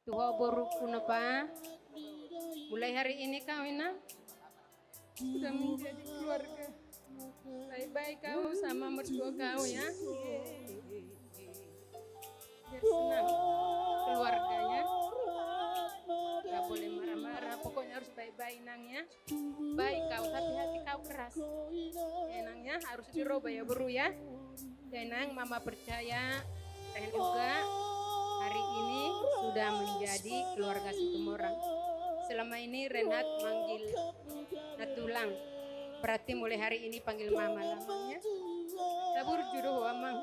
Tuhan borukku napa. Mulai hari ini kawin sudah menjadi keluarga. Baik-baik kau sama mertua kau ya. Biar senang keluarganya. Gak boleh marah-marah, pokoknya harus baik-baik nang ya. Baik kau, tapi hati kau keras. Ya nang ya, harus dirubah ya buru ya. Ya nang, mama percaya Ren juga hari ini sudah menjadi keluarga Situmorang. Selama ini Renhat manggil Natulang, berarti mulai hari ini panggil mama namanya. Tabur jodoh amang.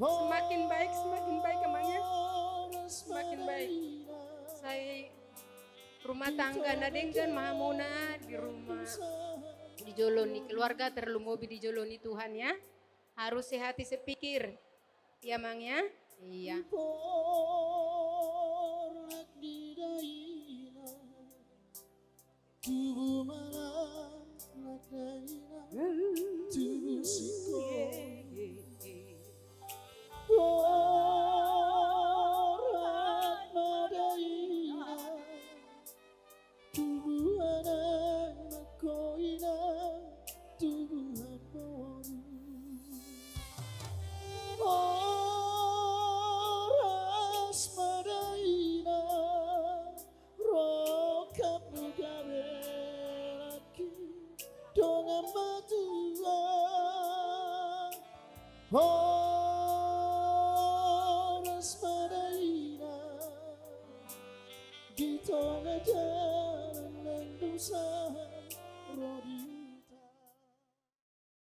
Semakin baik amangnya. Semakin baik. Saya rumah tangga nadenggan mahamuna di rumah dijoloni, keluarga terlumbi dijoloni Tuhan ya. Harus sehati sepikir. Iya mang ya? Iya. Oh